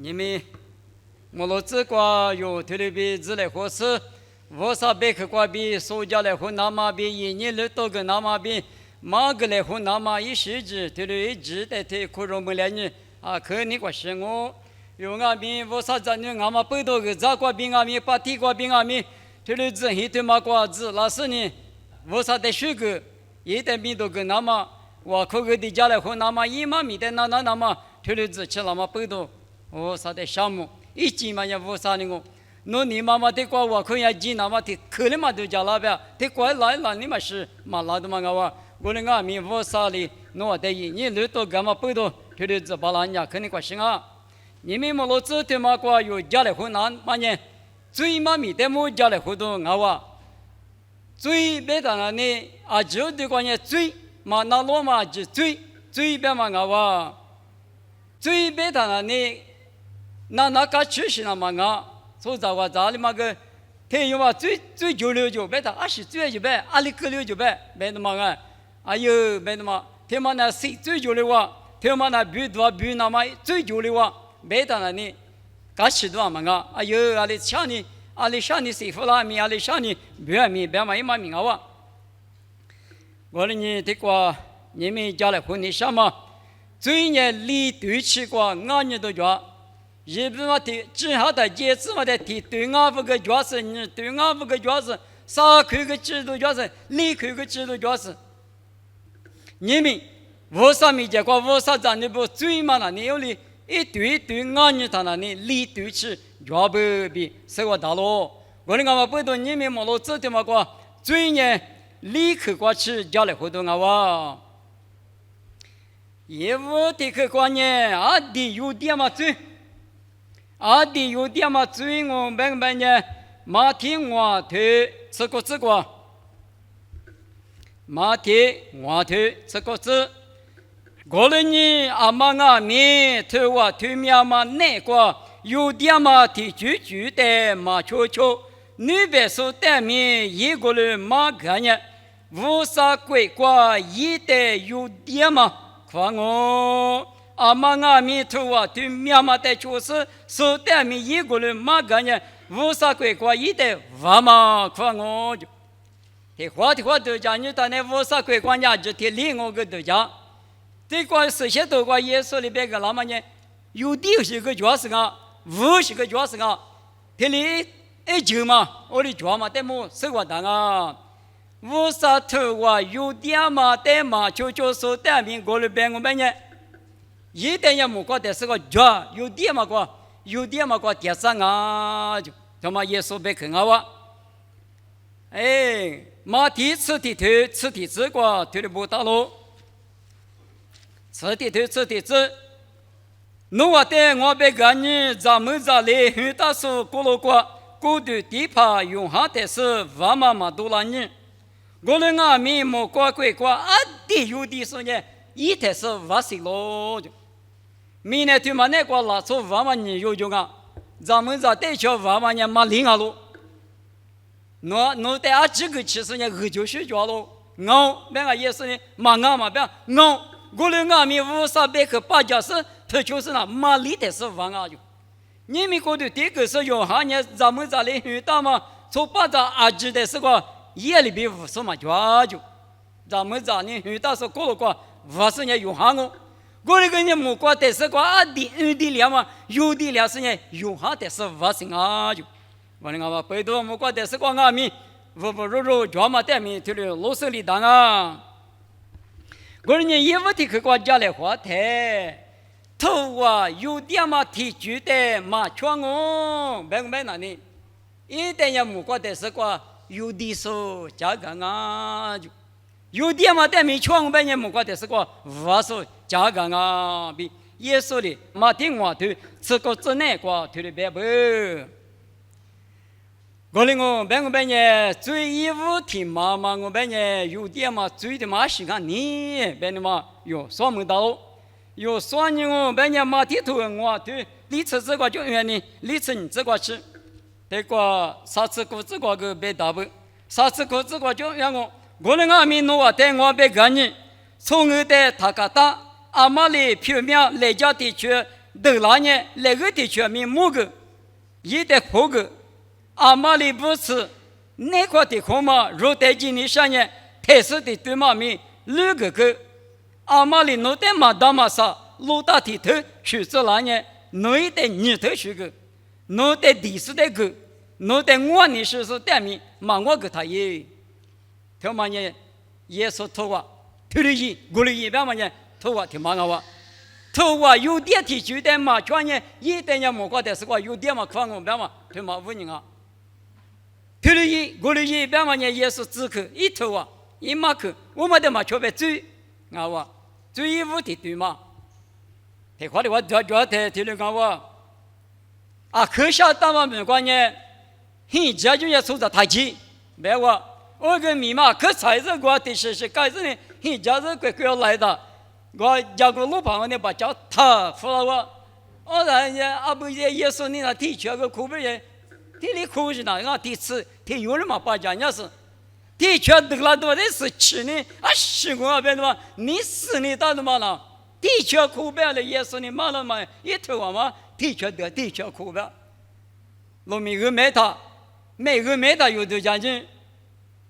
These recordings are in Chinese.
你们我老子瓜有特别自来合适，我啥别克瓜比苏家来和那么比一年来多个那么比马个来和那么一时之特别一直在特可容不了你啊，可你瓜是我有俺们我啥子你俺们不多个咋瓜比俺们把地瓜比俺们特别自黑特马瓜子那是呢，我啥在学个一代比多个那么我可个的家来和那么一嘛米的那么特别自吃那么不多，我啥在项目。一斤嘛也无啥呢个，那你妈妈的瓜我可以斤那么的，可能嘛都加那边，的瓜来你嘛是嘛拉的嘛个我那个米无啥哩，那我得你路多干嘛不多，就得这把人家肯定关心啊。你们莫老子的嘛瓜有家来湖南嘛呢，最嘛米的么家来湖多我最别当然呢，啊就的关键最嘛那罗嘛就最别嘛我最别当然呢。那个确实那么啊，所以我家里嘛个，天有嘛最久了就别的，20最就别，阿里个了就别那么啊，哎呦别那么，天嘛那谁最久了哇，天嘛那比那么最久了哇，别的那呢，干吃多嘛啊，哎呦阿里想你媳妇啦米，阿里想你别嘛一嘛米啊哇，我的呢这个你们家来婚礼什么，最年离对起过，俺人都讲。日本嘛的，只好在节子嘛的提对俺这个角色，你对俺这个角色，啥开个制度角色，你开个制度角色。你们为啥没结果？为啥咱你不追嘛？那你有哩一对俺人他那里你对起，要不比生活大咯？我哩俺们不懂你们毛路走的嘛个，追呢你去过去家里活动啊哇？业务的去过呢，啊的有点嘛追。阿弟有点嘛，最我明白呢，马天我头这个，马天我头这个字，过了呢，阿妈阿妹头我头面嘛那个有点嘛的句的嘛悄悄，女别说对面一个人嘛个呢，无啥鬼瓜一的有点嘛，夸我。阿妈阿弥陀佛，对面嘛的就是说对面一个人嘛个呢，无啥鬼怪一的话嘛夸我就，的话都讲你当那无啥鬼怪呢，就听另外个都讲，这个是些都个耶稣里边个那么呢，有的是个角色啊，无是个角色啊，听你一句嘛，我的讲嘛，但么生活当啊，无啥头话有点嘛的嘛，就说对面个里边我们呢。一点也没觉得是个脚，有点嘛个点上啊，就他妈耶稣别看我，哎，马蹄吃蹄头，吃蹄子个腿的不大路，吃蹄头吃蹄子，侬话的我别干你，咱们这里很大数过路过，过度地爬用下的是万嘛多了你，我的阿弥没过鬼过，啊的有的说呢，一台是瓦西咯就。明年对嘛那个拉出万万年有用啊，咱们这地球万万年嘛零啊喽，侬在啊这个其实呢二九学教喽，我那个也是呢嘛俺嘛别我的阿弥无啥别个八家是他就是那嘛里的是万啊就，你们过的这个是用下呢咱们这里很大嘛，从把这阿支的是个夜里边无什么教就，咱们这里很大是过了个无是呢用下我。我那个人没过的是个啊的两嘛，有的两是呢用下的是不行啊就，我那个背头没过的是个阿弥，不叫嘛对面就是老手里当啊，我那人也不提去国家来花台，头啊有点嘛提举的嘛劝我，明哪里，一点也没过的是个有的手加个啊就。有点嘛，但没劝我们也没过的是个无数加个啊，比耶稣的马丁话头这个之内个头的别不，我哩我们呢最义务听妈妈我们呢有点嘛最的嘛时间你别的嘛有说没到，有说你我们呢马蹄头我头你吃这个就愿你，你吃你这个吃，这个啥吃过这个别打不，啥吃过这个就让我的阿弥陀佛，带我别个人，从我的塔卡达阿玛里表面来家地区得那年那个的全民某个一的后个阿玛里不是那块的空嘛，若在今年上年特殊的对马米六个阿玛里诺的马达马萨罗大体头去做那年内的二头去个诺的第四的个诺的我你是带米马我给他耶，他妈呢耶稣头啊，头里一过里一边嘛呢头啊挺忙啊，头啊有点提出的嘛，全呢一点也没搞的是个有点嘛，看我边嘛，他妈无人啊，头里一过里一边嘛呢耶稣只口一头啊一马口，我们的嘛全被追啊哇，追一五的对嘛，他快的我抓他头里讲我啊，可下大嘛没关呢。嘿，这就要出着太极，别我，我跟密码可才是我的是改成的，嘿，这是快要来的，我家个路旁的把脚踏服了我然呀，阿不也说你那提缺个苦不人，提里苦是哪个提吃，提有人嘛把家人是，提缺得了多的是吃呢，啊是我别的嘛，你死你到的嘛了，提缺苦不了也说你嘛了嘛，一头啊嘛，提缺得提缺苦不，农民个买他。每个没打有的将军，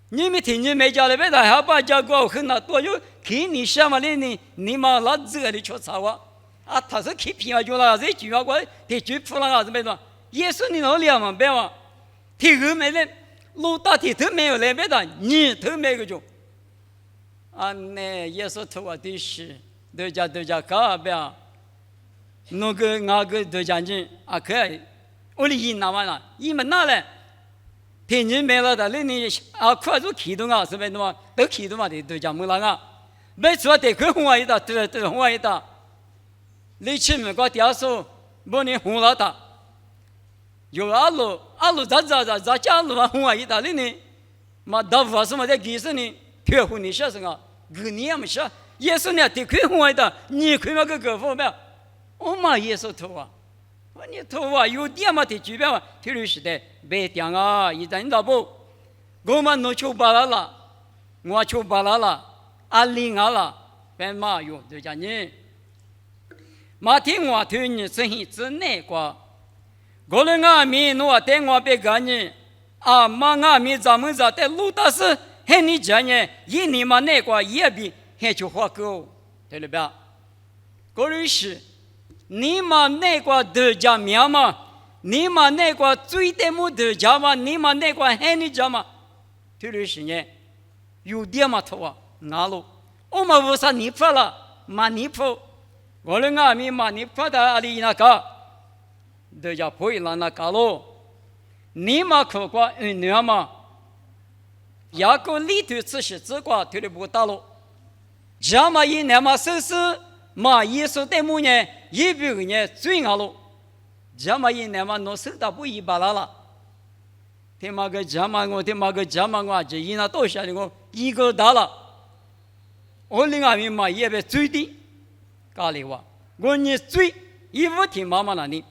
你们听见没家里边的还把家搞很那多有看你什么的你妈老这里去查我啊，他是看平啊就了这句话我他就풀了啊，怎么的？耶稣你哪里嘛别嘛，听个没的，路大体头没有来别的，你头没个就啊，那耶稣头啊的是都家搞别，那个那个都将军啊可以，我的人哪完了，你们哪来？天津没了的，你啊，快速启动啊，是不是嘛？都启动嘛的，都讲没了啊。没错，得亏红一打，对红一打。你去没个屌手，不能红了他。有阿路咋讲路嘛？红一打你嘛，大夫什么在给什呢？贴乎你说什么？给你也没说，也是呢，得亏红一打，你亏嘛个个方面，我嘛也是头啊。你头啊，有点嘛的区别嘛，体育时代别讲啊，一旦到不，我们弄出巴拉了，我出巴拉了，阿里阿了，别嘛用对讲你，马听我推你生意之内个，我人阿米诺带我别干你，啊马阿米咱们在路大是喊你讲呢，一年嘛那个也比还就花够，对了吧？个人是。你们那个得家苗嘛？你们那个最得么得家嘛？你们那个喊你家嘛？对的是呢，有点嘛头啊，哪路？我们为啥你破了？嘛你破？我们阿米嘛你破的阿里那个，得家破了那个喽。你们可过年嘛？雅各里头只是只过对的不大喽。家嘛一年嘛收拾。嘛，耶稣的母呢，一百个人最好了。这么一年嘛，弄手打不一把了。听嘛个这么我，听嘛个这么我，这一那多下的我一个大了。我另外面嘛也被追的，咖喱话，我你追，一不听妈妈那里，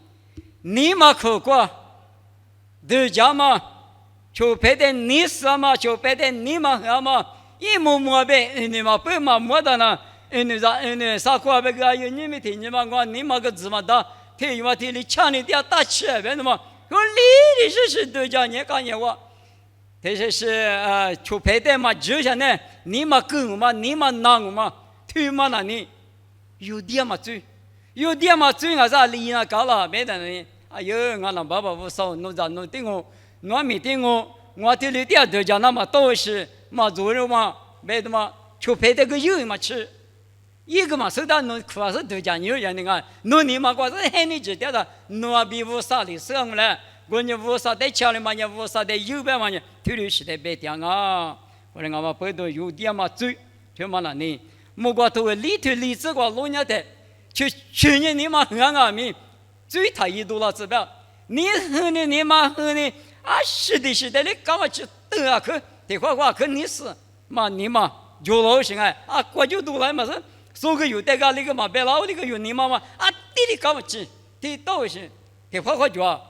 你嘛可过，都这么，就拍的你什么，就拍的你嘛什么，一模模呗，你嘛不嘛没的呢。你啥话别个有你没听见嘛？我你妈个字嘛大，听嘛听你抢你点大气别的嘛。我理的是都叫你讲你话，这是出牌的嘛，就像呢，你嘛跟我嘛，你嘛拿我嘛，听嘛那你有点嘛追，有点嘛追啊啥理那搞了别的呢？哎呦，我那爸爸不少，弄咋弄定我，我没定我听你点都叫那么多是嘛做肉嘛，别的嘛出牌的个有嘛吃。一个嘛，手段侬可是都讲有人的啊，侬你嘛光是喊你知道的，侬啊比无啥的生活嘞，我你无啥的强的嘛，你无啥的右边嘛，你体育时代别讲啊，我们嘛不都有点嘛追，就嘛那呢，莫过头里头里子个老年的，去年你嘛很阿米，追他一多了指标，你和你嘛和你啊是的，你干嘛去得啊去，的话可你是嘛你嘛就老行哎，啊过就多来嘛是。所以有这个那个嘛，别老那个有你妈妈啊，地里搞不起，地都是，地花脚，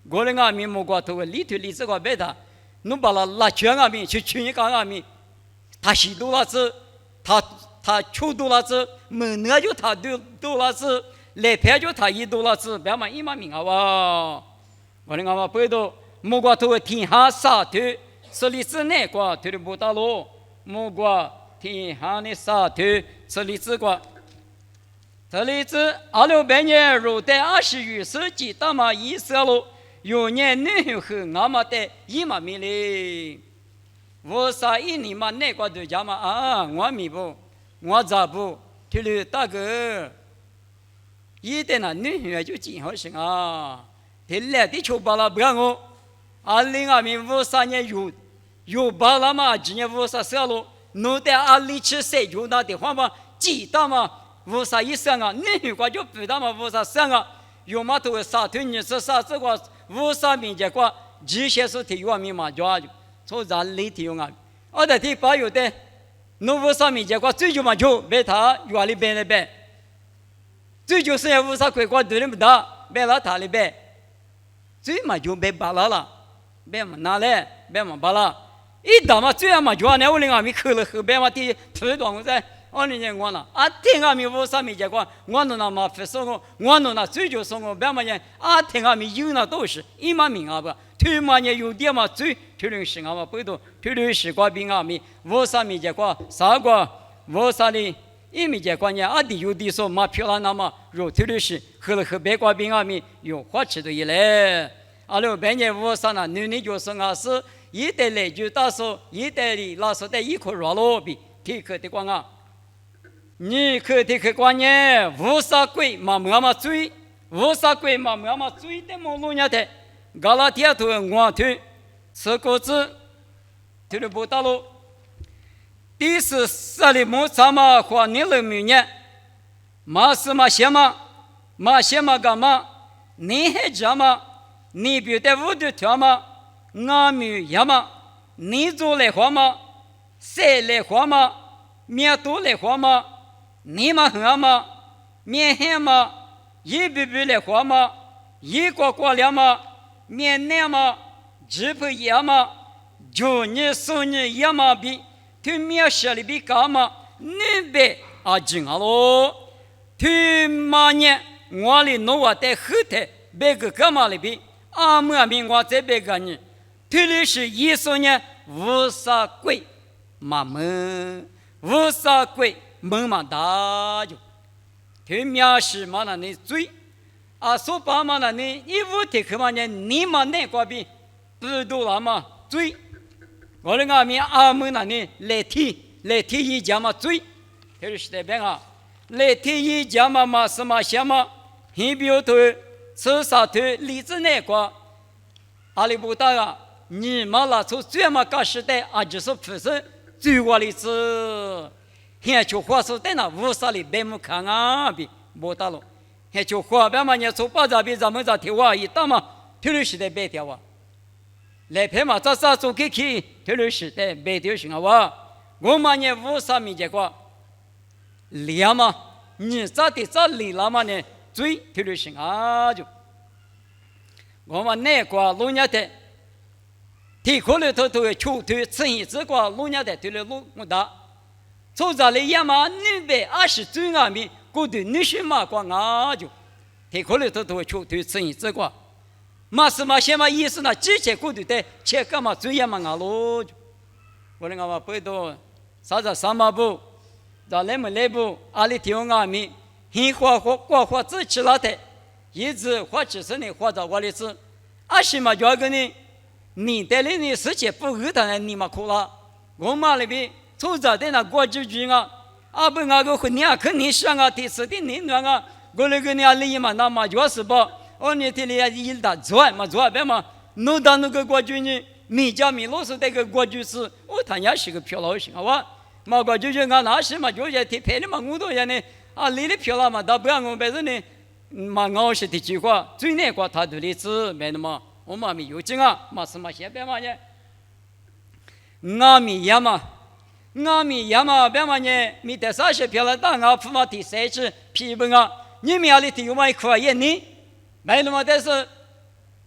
我的阿米莫过头里头里这个别的，侬把那拉全阿米去你讲阿米，他许多了子，他出多了子，没那就他多了子，来陪着他一度了子，别嘛一嘛命啊哇！我的阿爸都木瓜头天下沙土，这里子那瓜土的不大路，木瓜天下的沙土，这里子瓜。这里子200年入在20余世纪，大马以色列有年女和阿妈的一嘛米哩，我啥一年嘛那个都讲嘛啊，我米不，我咋不？听了大哥，一点那女儿就真好生啊，听了的就把了不让我，2053年有把了嘛，今年54了，弄得2027就那的话嘛，记得嘛。53啊，你个就不当嘛53啊，有嘛都杀退你是杀这个53民结果，这些是体育民嘛抓住，从咱里体育啊，我的体保有的，侬53民结果最终嘛就被他原里边那边，最终是要53规划对的不大，被了他里边，最嘛就被扒了，被嘛拿来，被嘛扒了，一打嘛最嘛就那我领阿米去了后边嘛的推动我在。20年我呢，听阿米53米结果，我弄那嘛非说我弄那最就说我别嘛人，听阿米有那都是一嘛命啊不，推嘛人有点嘛最推论是阿嘛不多，推论是瓜比阿米53米结果啥个53的1米结果呢？的有的说嘛漂亮那么，若推论是后来后别瓜比阿米有花吃的一来，200年53呢，女就说我是一代来就打说一代里老说的一颗软罗比体克的光啊。你可得去观念，无啥鬼嘛嘛追，无啥鬼嘛追的么路伢的，嘎拉铁头我头，吃果子，头的不大路。第四十里木啥嘛花你了没呢？嘛是嘛些嘛干嘛？你还讲嘛？你别在屋里跳嘛？俺没呀嘛？你做来花嘛？谁来花嘛？面多来花嘛？你们喝嘛，面黑嘛，一笔笔来花嘛，一个个了嘛，面难嘛，只不一嘛，就你送你一嘛比，对面设里比高嘛，你别进咯，对嘛呢，我里弄我在后台别个干嘛里比，么名我在别个呢，对的是一说呢，无啥鬼，嘛么，无啥鬼。门嘛大就，对面是嘛那你追，说把嘛那你一屋提去嘛呢，你嘛那个比不多了嘛追，我的阿面阿门那你来提一家嘛追，就是这边啊，来提一家嘛什么什么，很标头，吃啥头，荔枝那个，阿里不大啊，你嘛拿出最嘛搞时代就是不是最我的子。现就话说在那50里白木看啊比没大了，现就话别嘛你从巴扎比咱们这条啊一打嘛，条路时代白条啊，来拍嘛这啥做去条路时代白条行啊哇，我嘛你50米结果，连嘛你咋的咋离了嘛呢？追条路行啊就，我们那个路伢的，提口里头球队吃一只个路伢的条路不大。从这里也嘛220最阿米，过对女婿嘛光啊就，提口里头球队吃一只个，嘛是嘛先嘛意思呢，之前过对的，切干嘛最也嘛阿罗就，我的阿妈背到啥子三马步，咱来么来步，阿里提阿米，很花自吃了的，一直花吃生的花到我的吃，是嘛叫个呢，你带来的事情不给他你嘛苦了，我嘛那边。从这的那国际军啊，不那个婚礼肯定上啊，第四的年段啊，我那个呢里嘛那嘛就是吧，你这里一打做嘛做别嘛，弄到那个国军呢，米家米老是那个国军是，他也是个漂亮型好吧，嘛国军啊那是嘛就是提牌的嘛，我都人呢里的漂亮嘛，他不让我别人呢，嘛我是的计划，最那个他都的是没的嘛，我嘛没有劲啊，嘛是嘛先别嘛呢，俺米也嘛。我们也嘛别嘛呢，米得啥些漂亮大我父母第三次批评啊，你们那里头有嘛可以呢？没那么但是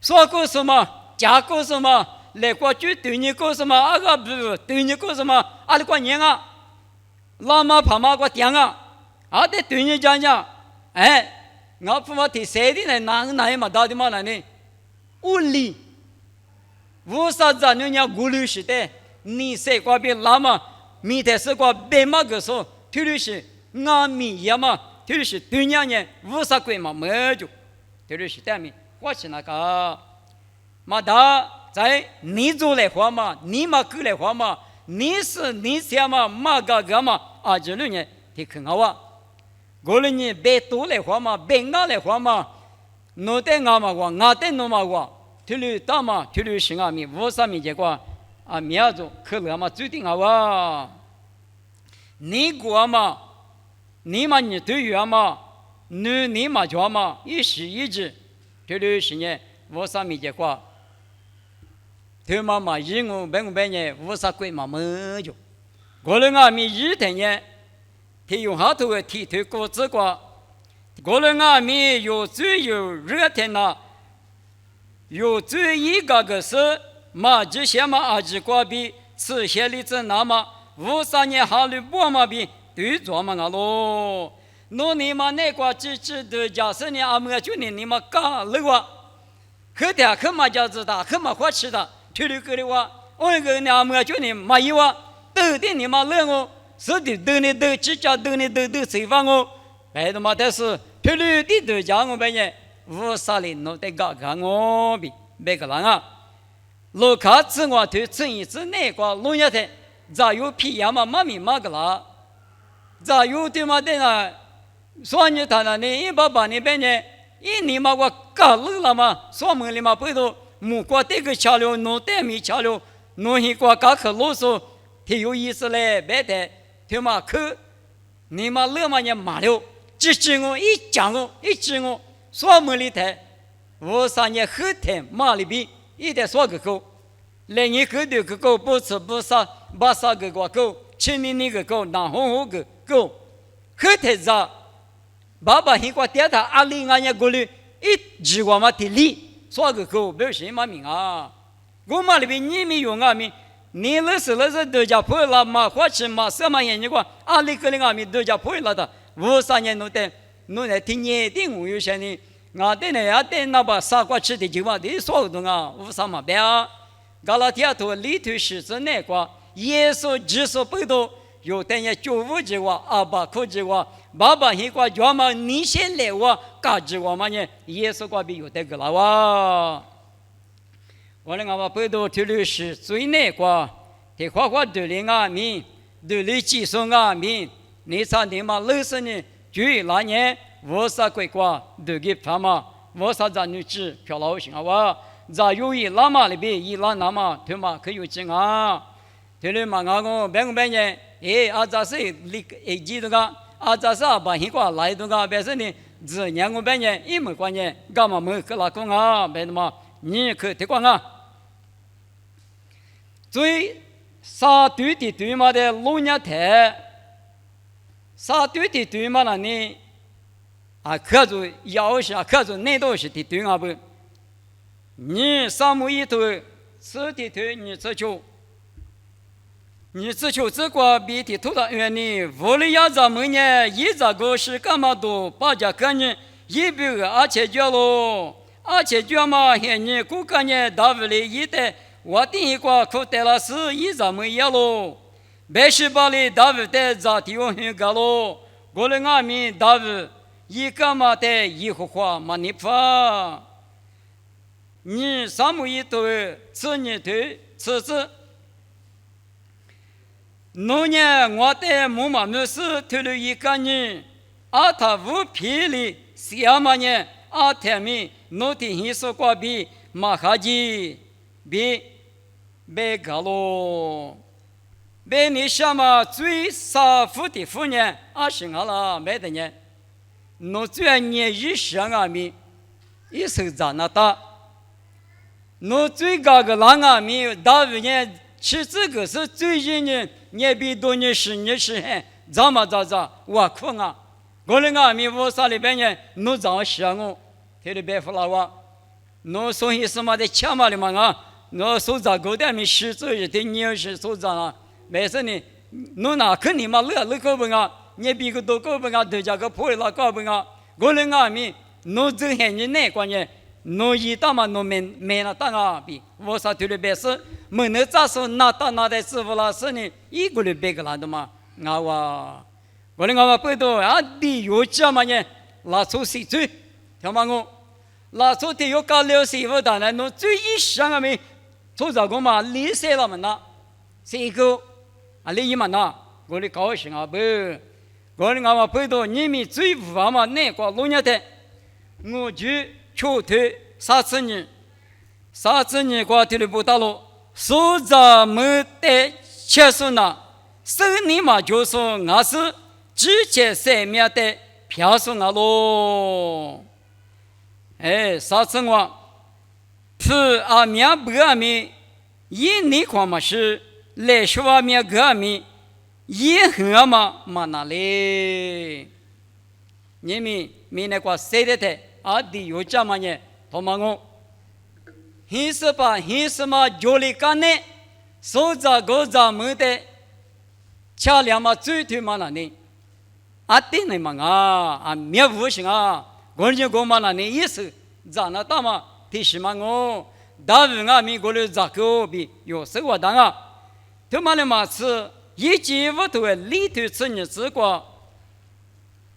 说过什么，讲过什么，来过去对你过什么，个不对你过什么，里过年啊，老妈怕嘛过点啊，得对你讲讲，我父母提谁的呢？哪嘛到底嘛呢？物理，无啥子人家顾虑是的，你谁过比那么，米的是过别嘛个说，特别是俺米也嘛，特别是对人家无啥鬼嘛没就，特别是对面，我是那个，嘛他在你做来话嘛，你嘛过来话嘛，你是你想嘛嘛个嘛，啊这里呢，提很好啊。过了你别多来话嘛，别俺来话嘛，侬得俺嘛话，俺得侬嘛话，提溜大嘛，提溜是俺米，无啥米结果啊，苗子可乐嘛注定好啊。你过嘛，你嘛你对于嘛，你嘛叫嘛，一时一直，提溜是呢，无啥米结果。对嘛嘛，人我本呢，无啥鬼嘛没就，过了俺米一天呢。他用下头的提头果子瓜，过了俺们有最有热天呐，有最一个是马这些嘛阿吉瓜比吃些例子那么53年哈律波嘛比对做嘛个咯，侬你嘛那瓜只的假设呢阿么就你嘛干了哇，可点可嘛家子的，可嘛花吃的，推了个的哇，我个呢阿么就你嘛有啊，都的你嘛冷哦。是的，等你等，只叫等你等谁放我？白的嘛，但是漂亮的都讲我白呢，无啥哩，侬得搞搞我比别个人啊。路卡子我头正一子那个路亚的，咋有皮样嘛？妈咪妈个啦，咋有的嘛的呢？说你他那呢，一把把你白呢，一年嘛我搞路了嘛，说门里嘛不都木瓜这个桥了，侬得没桥了，侬一个搞可啰嗦，挺有意思嘞，白的。对嘛？可你嘛乐嘛也马了，只只我一讲我一指我，说门里头，我3年后天马里边一点说个狗，来年狗的个狗不吃不杀，把杀个狗，前面那个狗南红红个狗，后天咋？爸爸一个电台阿里俺也过来，一指我嘛地里说个狗，不是嘛命啊！我嘛里边你没有俺们。你那是都叫破了嘛？或者嘛什么原因个？阿里个人阿米都叫破了的。53年弄的，弄来听年的我有些呢，俺的呢也得那把傻瓜吃的就嘛的说的啊，无啥嘛别啊。加拉天头里头是指那个耶稣基督不多，有的人95句话，200口句话，爸爸一个叫嘛你先来我，嘎句话嘛呢？耶稣个比有的个啦哇。我们阿不多听的是最那个，他花花对里阿米，对里几双阿米，你餐厅嘛老是呢，就那年我啥鬼瓜，都给他嘛，我啥子女子漂老行啊哇，咋有一拉嘛里边一拉那嘛，他嘛可有劲啊，他里嘛阿个别个别人，阿咋是里几多个，阿咋是把一个来多个，别是呢，只两个别人一没关系，干嘛没去拉工啊，别的嘛，你可听光啊。最杀对的对嘛的路亚台，杀对的对嘛那呢？啊，可就要是啊，可就那都是的对啊不？你沙漠一头吃的对，你只求，你只求这个比的头上远呢？无论要怎么呢？一这个是干嘛多？把家看呢？一百个而且叫咯，而且叫嘛，现你顾客呢？大不了一代。我第一个口袋了是一怎么样喽？白十八里大不得咋地我很高喽？过了俺们大不一个嘛的一幅画嘛你发，你什么一头吃你头吃子，农年我的木马没事推了一个人，阿他无皮里下嘛呢？阿他们农田一说过比马哈吉比。别个喽，别你什么最少富的妇人，20个了，没得呢。侬最年日上阿米，一手咋那大？侬最高个那阿米，大不呢？吃这个是最近呢，年比多年10年是很，咋么咋，我困啊！我的阿米我啥里边呢？侬咋想我？他的别服了我，侬所以什么的钱嘛的嘛啊？我手掌狗蛋米10岁一天，你要是手掌啊，没事呢。侬哪肯你嘛乐搞不啊？你比个多搞不啊？都叫个破了搞不啊？我的阿米 no zhe hen ni ne kwa nye no yi ta ma no men na ta nga bi wo sa tu le be se me ne za so na ta na de si fu la se ni i gu le be ga la de ma nga wa go le nga ma pe do a di yo cha ma nye la so si tu ta ma ngo la so ti yo ka le si fu da na no zui yi shang a mi zo za go ma li se la ma na si go a li yi ma na go le ka shi nga be go le nga ma pe do ni mi zui wa ma ne kwa lo nya de我就求推三次年过去的不到了，所在没得结束呢，生你嘛就说我是直接生命的票数啊喽，哎，三次我是阿弥不阿弥，一你看嘛是来说阿弥个阿弥，一很嘛那嘞，你们明年过谁的的？啊，第有这么呢？他们讲，黑色吧，黑色嘛，家里干呢，手扎狗扎没得，车辆嘛最多嘛那呢，啊，对呢嘛啊，没无行啊，关键讲嘛那呢意思，咋那大嘛，提示嘛我，大部啊米过来扎狗比有时我当啊，他们的嘛是一季不头里头吃日子过。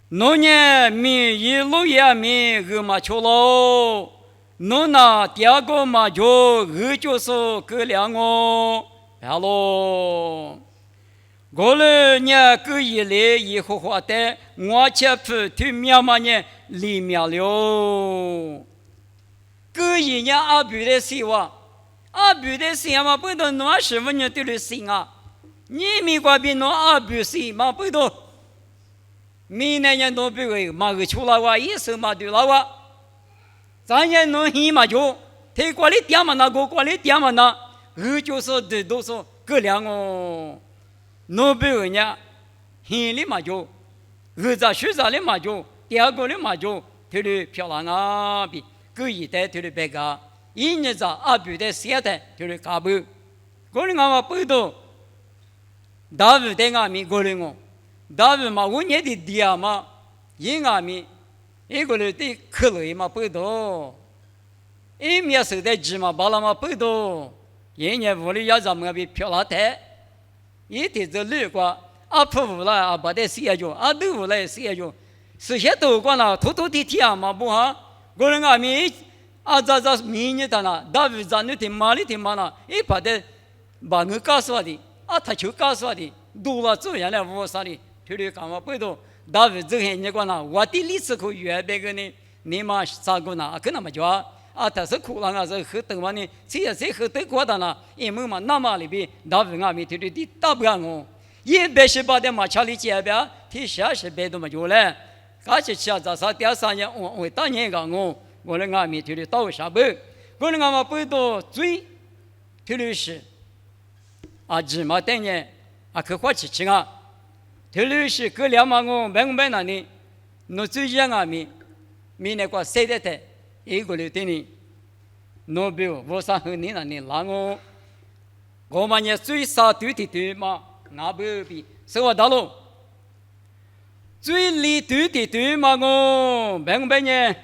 农年米一路也米二嘛去喽，农那第二个嘛就二就是个两哦，好喽。过了年个一来一花花的，我且不对面嘛呢里面了。个一年阿比的希望，阿比的希望不都弄15年对的心啊？你米瓜比弄阿比希嘛不都？明年都不会马个出来哇，一手马对了哇，咱也能行嘛就，他过来点嘛那个过来点嘛那，就是的都是个两哦，弄不会呢，行的嘛就，在学校的嘛就，第二个的嘛就，他的漂亮啊比，个一代他的白个，一年在阿比的现代他的卡布，个人俺不懂，大部的俺们个人哦。大部嘛，我年的爹嘛，因俺们一个人的可乐嘛不多，一面手的鸡嘛巴拉嘛不多，一年屋里要咱们比漂亮的，一天就绿瓜，阿婆屋了阿把的写着，阿豆屋了写着，这些都管了，偷偷的天嘛不哈，个人俺们阿咋明年的呢，大部咱那天马里天嘛呢，一把的把我告诉我的，阿他就告诉我的，多了做人了我啥的。他们讲嘛，不懂，大部这些人讲啦，我的历史可原白个呢，你嘛啥个呢？可那么讲啊，但是苦了啊，是很多嘛呢，这很多过的呢，因为嘛那么里边，大部俺们他们的大不干哦，一百18的嘛，家里街边，提30都嘛就来，而且吃早上第3年，我当年讲我们俺们他们到啥不？我们俺们不懂最，他们是啊，芝麻等呢，啊，可花吃啊。特别是个两嘛我明白那里，我最近啊明年过谁的一个月的呢，我比我上和你那里拉我们也最少对嘛，那不比是我道路最里对嘛我明白呢，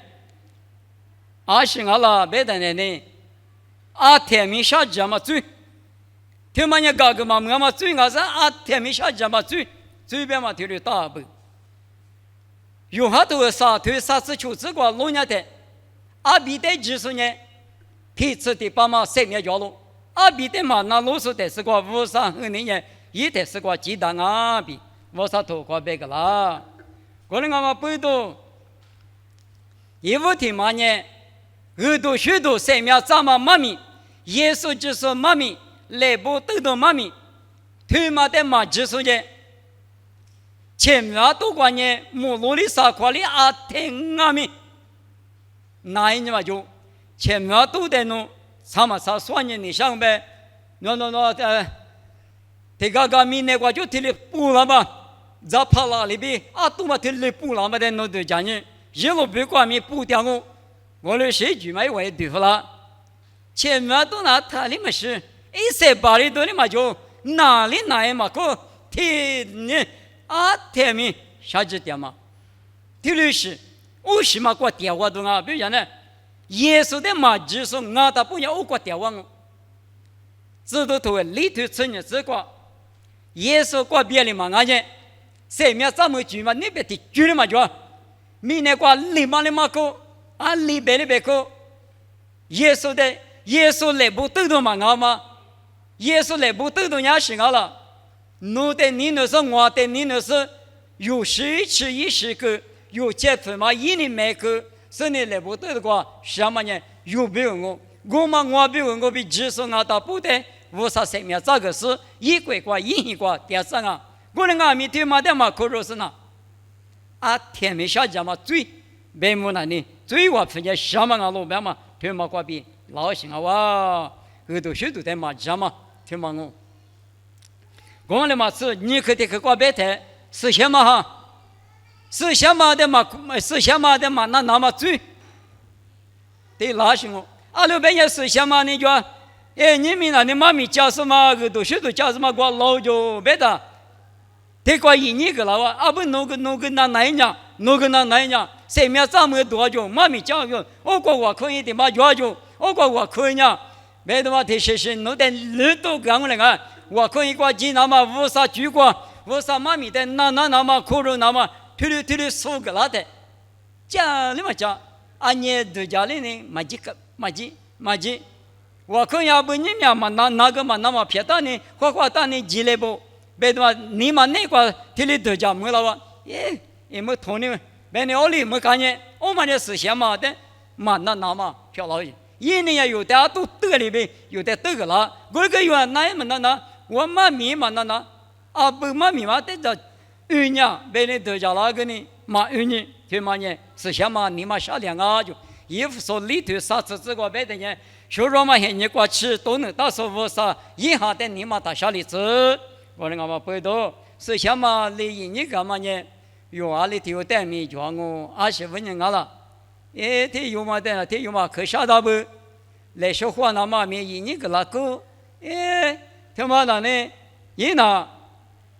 阿是阿拉别的呢，阿天米下家嘛最，他们也搞个嘛我们最阿是阿天米下家嘛最。随便嘛，他的大不，有好多啥子求这个老年的，阿比的20年，提出的把嘛3年交了，阿比的嘛那老师的是个52年，一的是个鸡蛋阿比，我啥头过别个啦，可能俺们不懂，一五天嘛呢，耳朵许多3秒怎么妈咪，耶稣就是妈咪，来不得到妈咪，他妈的嘛就是呢。前面都关呢，木路里啥块里阿天阿咪，那一年嘛就前面都在弄，啥嘛啥算年你想呗，这个明年我就提了不了嘛，咋跑哪里边啊？都嘛提了不了嘛的弄的讲呢，一路别管咪不掉我的谁举嘛我也对付了，前面都那他里么是，一些巴里多里嘛就哪里嘛个天呢？啊，天明啥子点嘛？第六是为什么过调我都啊？比如讲呢，耶稣的马只说我他不要我过调我，这都头里头承认这个，耶稣过别的嘛俺呢，谁面怎么举嘛？你别提举了嘛就，明年过里嘛个，啊里边的别个，耶稣来不得的嘛俺嘛，耶稣来不得的也是俺了，侬的你那是我的你那是。有时吃一时个，有结婚嘛一年没个，是你来不得的话，什么呢？有别我嘛我别我比只是我打不得，我啥生命这个是一块块一块第三啊，我那阿弥陀嘛的嘛可若是呢，啊天没下家嘛最白木那里最我分解什么啊路边嘛，天嘛挂比老行啊哇，耳朵许多的嘛什么天嘛我的嘛是你可得去挂白台。是什么哈？是什么的嘛？是什么的嘛？那么最对哪些我？阿拉边也是什么呢？就哎，你们那你妈咪叫什么？个都许多叫什么？我老就别的，得过一年个了哇！啊不，弄个那一样，弄个那一样，谁面怎么多就妈咪叫个，我可以的嘛就，我可以呢。别的嘛，这是弄点耳朵讲那个，我可以过几那么无啥举过。我啥妈咪的那么苦肉那么推理苏格拉的，家里嘛家，俺爷都家里呢马吉，我可要不你们嘛那个嘛那么撇大呢，花大呢积累不，别的话你嘛那个推理都家没了哇，也没同你们，别你屋里没看见，我们的思想嘛的嘛那么漂亮，一年也有的都得里边有的得个了，我个月那么那，我妈咪嘛那。啊不嘛咪嘛得着鱼呢，别人得着那个呢嘛鱼呢，对嘛呢？是什么？你嘛少量啊就，衣服说里头啥子这个别的呢？说说嘛现你过去都能到时候啥，一下的你嘛到小里子，我那个嘛不多，是什么？你干嘛呢？有啊里头有点米叫我，20分人了，哎，他有嘛的，他有嘛可晓得不？来说话那嘛咪你个那个，哎，他妈的呢？那。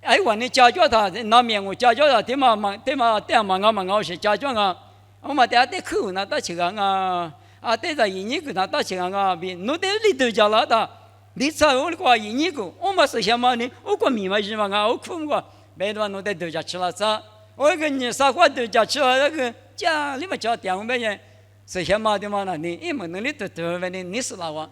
哎，我呢家教他，那面我家教他，对嘛我是家教啊，我嘛得口那打起啊，对着一个那打起啊，比侬得里头家了的，你猜我个一个，我嘛是什么呢？我个米嘛是嘛啊，我苦个，别的侬得头家吃了啥？我个你啥话头家吃了那个家里嘛家点别人是什么的嘛那你，因为侬里头头别人你是哪哇？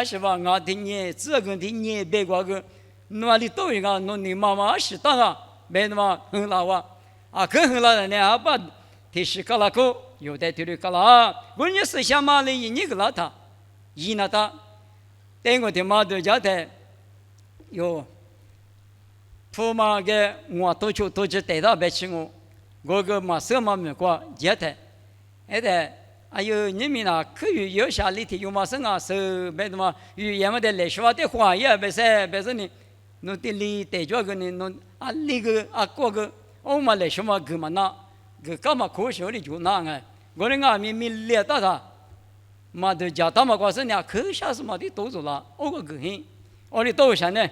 是吧？我听你这个听你别个。那里都一个，你妈妈是当啊，没那么很老啊，更很老的呢，啊不，提示个那个，有的提示个啦，我你是想嘛的，你个老他，那他，等我的妈都家的，有，父妈个我都去带到别去我个马上嘛没过接的，的，还有你们那可以有下里头有嘛生啊，是别的嘛，语言嘛的来说的话也别是你。侬得里带着个呢，侬里个过个，我们来什么个嘛那，个干嘛可笑的就那个，我的阿咪列到他，嘛都叫他们过生呢，可笑什么的都做了，我个很，我的多少呢？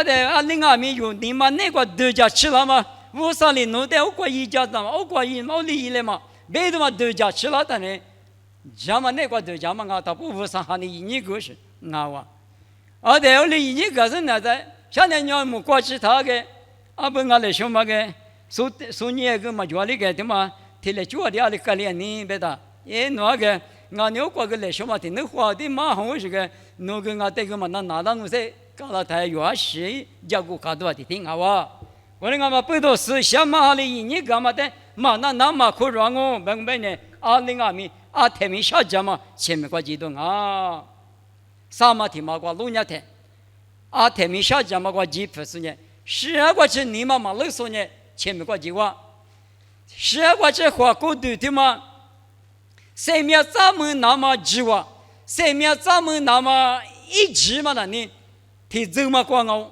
的另阿咪有你们那个都家吃了吗？我啥里弄的我过一家的嘛，我过一毛里来嘛，别的嘛都家吃了的呢，咱们那个都家嘛，他不无上喊的一个是我的我的一个是那在。现在你要么过去他个，不我来什么个，说你个嘛家里个的嘛，提来家里阿里个连你别的，那个我牛过个来什么的，那话的嘛好是个，那个我这个嘛那当我在搞了他有些家顾搞多的听好哇，我那个嘛不都是什么阿里你干嘛的，嘛那嘛可让我明白呢，另外面台面小家嘛，前面过几栋啊，啥嘛提嘛过路亚台。台面下讲嘛，我几不是呢？12块钱你妈老说呢，前面过几万，12块钱花够对的嘛？谁面咱们那么几万，谁面咱们那么一直嘛那呢？提走嘛光哦，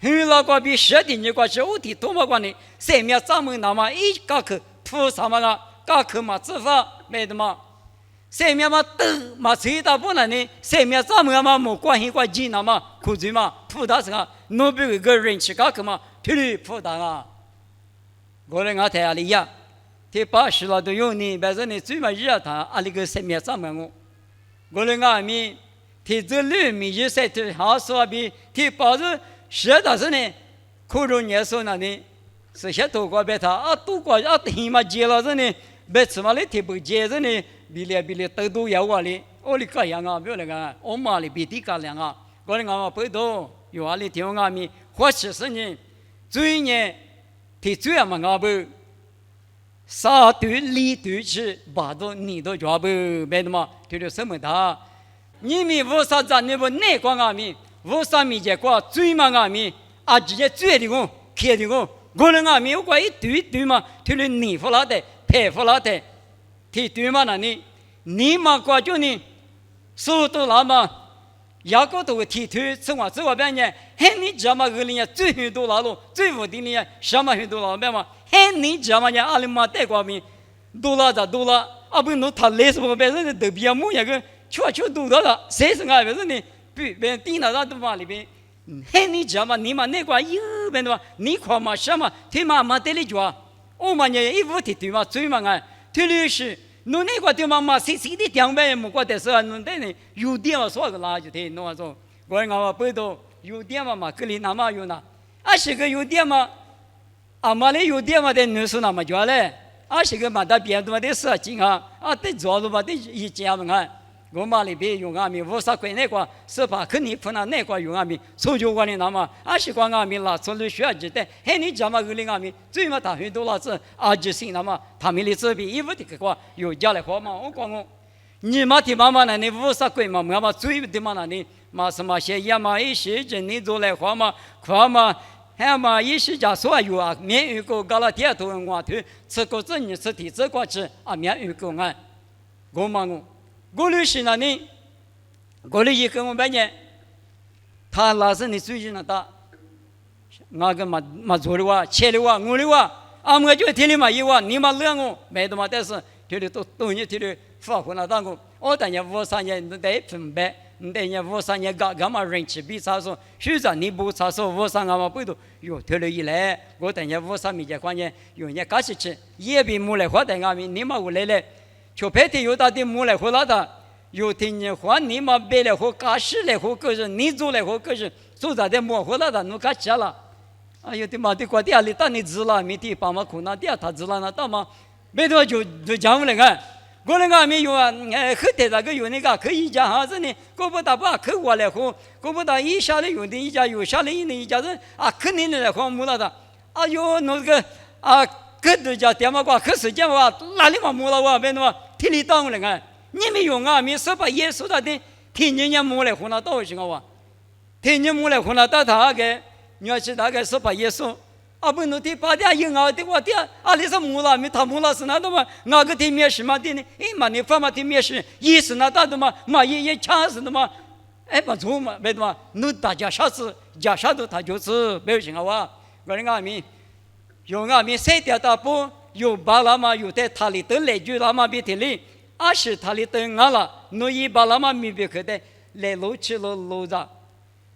很老个比10的你过去，我提多么光呢？谁面咱们那么一个去铺什么个，个去嘛执法没的嘛？谁面嘛都嘛谁大不能呢？谁面咱们嘛没关系关系那么苦嘴嘛，负担是啊，侬比个人去搞个嘛，体力负担啊。我来我台里呀，提巴西拉都有你，但是你最嘛热他，阿里个生命上面我们阿米提这里米就在这下说比提巴子实在是呢，可容易说那呢，是些多过别他啊，多过啊，起码接了是呢，别起码哩提不接是呢，比例都要我哩，我哩个样啊，比如那个我妈哩比提个样啊，我哩阿不多，有阿哩听阿米，或许是呢，最呢提最阿嘛阿不。杀对理对是把到你都抓不别的嘛，就是什么的，你们无啥子你不内光阿米，无啥米结果最嘛阿米，啊直接最的我，开的我人阿米我一对嘛，就是你不拉的，配不拉的，提对嘛那你嘛过就你，速度那么。雅各都会提推，从我这边呢，嘿，你知道吗？个人最很多老路，最稳定的什么很多老边嘛？嘿，你知道吗？阿里嘛带过面，多了，啊不，侬他累什么？别人都比较木那个，全多了，谁是俺别人呢？别地那都往里边，嘿，你知道吗？你嘛那块右边的嘛，你看嘛什么？他嘛得里抓，我嘛呢一无提推嘛，最嘛俺，推律师。侬那个地方嘛，谁的两百木瓜的时候，侬等呢有点嘛说个垃圾的，侬说，我讲不都有点嘛，格里那么有那，啊是个有点嘛，啊嘛嘞有点嘛的侬说那么叫嘞，啊是个嘛的别的嘛的事情啊，啊得做了嘛的一家嘛看，我嘛里边用阿米无啥关那个，是吧？肯定不能那个用阿米，所以我的那么，啊是光阿米啦，从里学记的，嘿你讲嘛格里阿米，最嘛大很多老师啊就信那么，他们的这边衣服的个有家来活嘛，我讲我，你嘛的妈妈呢？你无啥关嘛？我嘛最的嘛那你嘛什么些也嘛一时阵你做来活嘛，活嘛。还嘛一时家所有啊，免于个搞了天头我头，吃个子你吃地吃过吃啊，免于个俺，我嘛我律师那里，我律师跟我半年，他那是你最近那打，那个嘛做的话，切的话，我的话，啊我就听你嘛一话，你嘛两我，没得嘛，但是听的都你听的发火那当个，我当年53年都得分白。那年53年干嘛人气比查说，虽然你不查说53干嘛不都有退了一来，我当年53米结关键有人干起去，也比木来花在俺们，你嘛我来嘞，就白天有大的木来回来的，有天你花你嘛别来和干事来和个人，你做来和个人，做啥的木回来的，侬干起了，哎呦的妈的过点里当你知了，没地帮忙苦那点他知了那当嘛，没多就讲不来看。我那个没有啊，后头那个有那个可以讲哈子呢，搞不大把可过来喝，搞不大一下来有的一家有下来一家人啊，肯定来喝木了的，哎呦那个啊，可多家电话挂可时间话哪里嘛木了哇，别的嘛，听你当了看，你没用啊，没说把耶稣的的，听人家木来喝那多少个哇，听人木来喝那到他个，你要去那个说把耶稣。啊不能的把点硬啊的我的啊你是木了没他木了是那的嘛那个的面试嘛的呢哎嘛你发嘛的面试也是那大的嘛嘛也强势的嘛哎不错嘛别的嘛你大家下次家下头他就是没有情况哇我的阿弥有阿弥谁的大不有巴拉嘛有的他里的来句拉嘛别的里啊是他里的俺了你一巴拉嘛没别可的来路去路着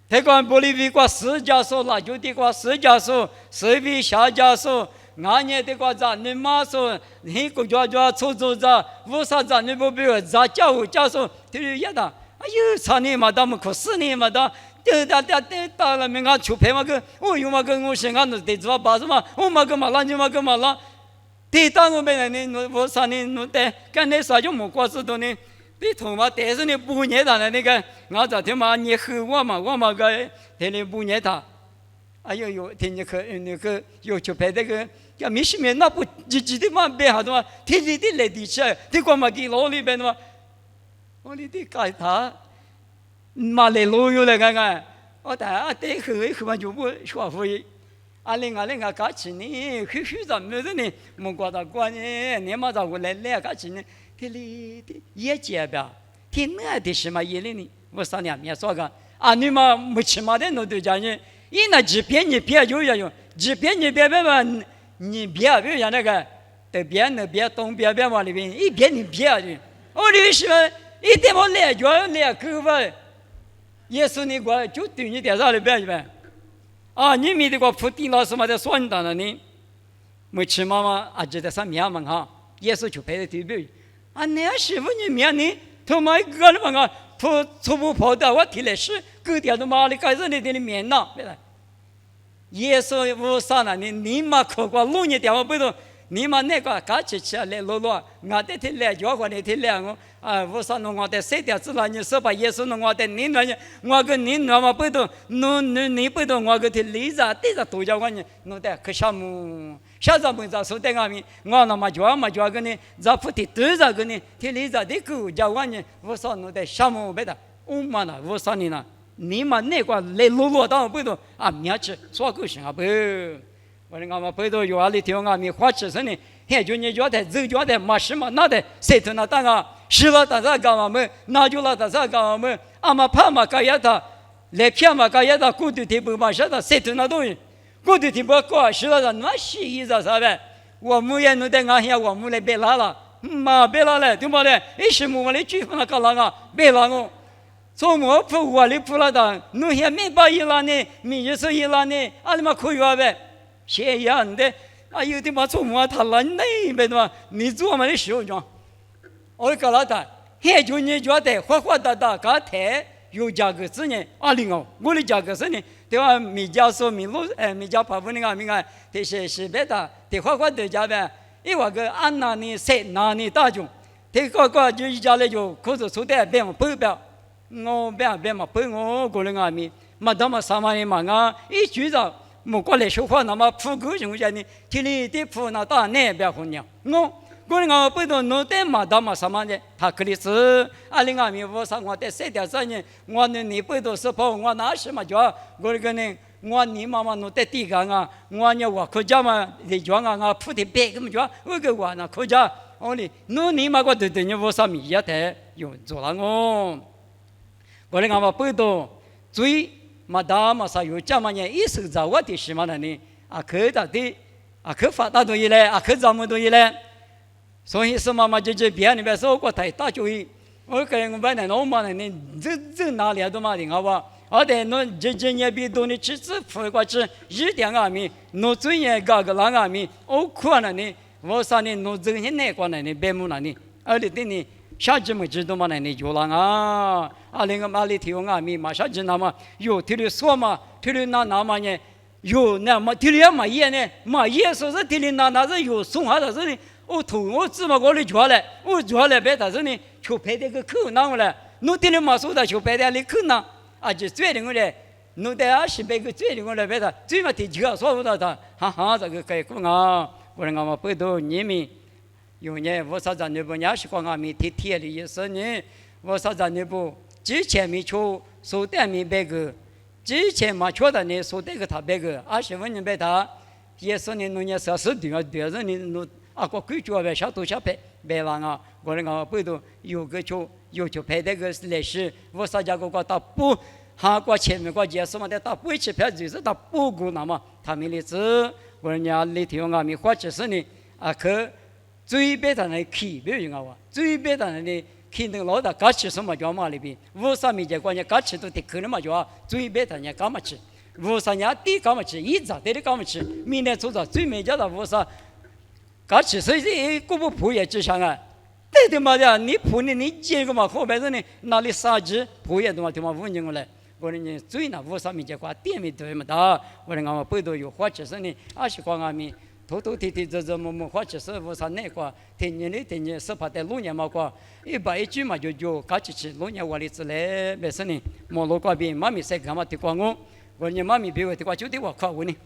台湾玻利维亚4加数，拉就的话4加数，设备下加数，俺也的话咱你妈说，你国家出租着，为啥咱你不比如咱家务加数，就是一的，哎呦，3年嘛，咱们可4年嘛的，到了明俺出牌嘛个，我有嘛个我是俺都得做把子嘛，我嘛个嘛啦，你嘛个嘛啦，得当我们呢，我3年我得干那啥就没过子的呢。你同嘛，但是你不念他那个，俺昨天嘛你和我嘛个，天天不念他，哎呦，天天那个有去拍那个，要没事没那不自的嘛别哈的嘛，天天的来的去，你光嘛给老里边的嘛，我里的改他，嘛来老有来看看，我但啊对和嘛就不说会，啊另外搞起呢，许咱们这呢，没管他管呢，你嘛咋过来搞起呢？这里的也结吧，听那的什么也里呢？我上两面说个啊，你嘛没起码的弄对家人，一那几遍你别就要用，几遍你别嘛，你别比如像那个东边那边东边边往里边，一边你别的，我的是一点我来就来够吧，耶稣你过来就对你点上里边去呗，啊，你没得个铺地老师嘛在说你当了呢。没吃妈妈啊，记得上面嘛哈，耶稣就陪着对比啊，你师傅你面你，他妈一个人嘛啊，初步跑到我提来是，隔天他妈的开始你的面呐，别来。耶稣无啥呢？你妈可过路你电话不懂，你妈那个刚起来路路，我的天来叫我的天来我啊，无啥弄我的谁的子了？你说把耶稣弄我的，你那我跟你那么不懂，你不懂我跟他离着对着都叫我呢，弄的可项目，下次不咋说的俺们，我那么叫跟你，咋不的对着跟你，他离着的狗叫我呢，无啥弄的项目别的，我妈呢无啥你呢？你们那个来路当不懂啊，面吃说够行啊不？我说俺们不懂有里头俺们花吃生呢，还就你觉得走觉得没什么那的，谁头那当啊？吃了大家干嘛么？拿就了大家干嘛么？俺们怕嘛干也他，来骗嘛干也他，过度提不嘛晓得谁头那东西，过度提不过，吃了那洗衣裳啥呗？我们也弄得俺也我们来别拉了，妈别拉了，对不对？一时我们来举分那个那个别拉我。从我铺我里铺了的，弄些面包一拉呢，米热水一拉呢，阿里嘛可以话呗，这样的，啊有的嘛从我他拉那边的嘛，你做嘛的手装，我搞了的，还就你觉得花花哒哒，刚才有价格是呢，我的价格是呢，对吧？米家说米路米家跑步那个米个，这是别的，这花花的价呗，因为个按哪里谁哪里大众，这个就一家来就可是说的变不表。我别嘛，陪我过来俺们，嘛他妈3万人嘛啊，一局长莫过来说话，那么铺狗熊家呢，体里的铺那大那边红娘，我过来我不懂弄的嘛，他妈3万人，他可里是阿里俺们我上我的3点3年，我呢你不懂是跑，我哪是嘛叫过来个呢，我你妈妈弄的地干啊，我呢我可家嘛，你叫我铺的白么叫，我个我那可家，我哩弄你妈个对对你我上米也得用做了我。我哋讲不到最嘛大嘛啥有这么呢？一手找我的什么呢？啊，可到的啊，可发达多一嘞，啊，可怎么多一嘞？所以是妈妈就别那边说过太大主意，我个人我本来我嘛呢，这哪里都嘛的好吧？而且侬这年比多你吃付过去1.2米，侬最年搞个2米，我可能呢，我啥呢？侬这些那个呢？别木那呢？而且对呢。下季么知道嘛？你就了啊！啊，那个马里提我阿米马下季那么有提里说嘛，提里那么呢？有那么提里嘛也呢？嘛也说是提里那是有送下的是呢？我怎么我的脚嘞？我脚嘞别的是呢？就拍这个口那我嘞，侬提里嘛说的就拍的里口那，啊就嘴里我嘞，侬在20个嘴里我嘞别的，嘴嘛提脚说不到的，哈哈这个该讲啊！我让我们不到你们。有呢，我啥子那部伢是光俺们贴的意思呢？我啥子那部之前没出手袋没别个，之前嘛出的呢手袋个他别个，20分别他，也是呢弄伢40对人呢弄啊个规矩呗，小偷小拍别忘啊，我那个不都有个就拍那个历史，我啥家个他不。韩国前面个解释嘛的，他不去拍就是他不顾那么他们的字，我人家里头俺们或者是呢啊可。最别的那气，比如讲话，最别的那气那个老大嘎吃什么叫嘛里边，无啥米家关键嘎吃都得可能嘛叫最别的人干嘛吃，无啥人地干嘛吃，一早得干嘛吃，明天做早最没家的无啥，嘎吃所以个不铺也只想啊，对的嘛的，你铺呢你接个嘛后边人呢哪里杀鸡铺也多嘛对嘛问进过来。我说你最那无啥米家瓜店面对嘛的，我说俺们背头有花吃生呢，20光俺们。头提这么或者是我啥那个天年是怕在路年嘛个1句嘛就搞起去路年我里子嘞没事呢马路过边妈咪谁干嘛的光我你妈咪比我的话就得我靠我呢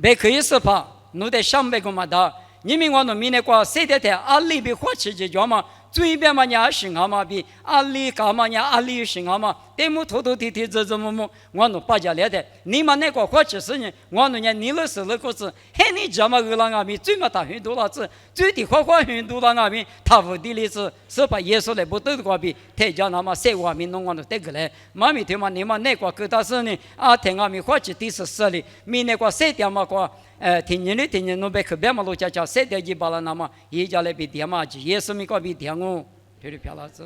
别可以是怕侬得上百个嘛的你们我侬明年过谁的阿里比花起去叫嘛最边嘛伢行啊嘛比阿里干嘛伢阿里行啊嘛对么头提这么我侬把家来的你们那个花起事呢我侬伢你了是那个是嘿你这么个人啊咪最嘛大很多了子最的花很多了啊咪他无的例子是把耶稣来不得的个比太家那么谁话咪弄我侬得个嘞妈咪对嘛你们那个个大是呢啊天啊咪花起第14里咪那个谁点嘛个天年侬别可别嘛路家谁点几把了那么一家来比点嘛耶稣咪个比点哦，这里漂亮子。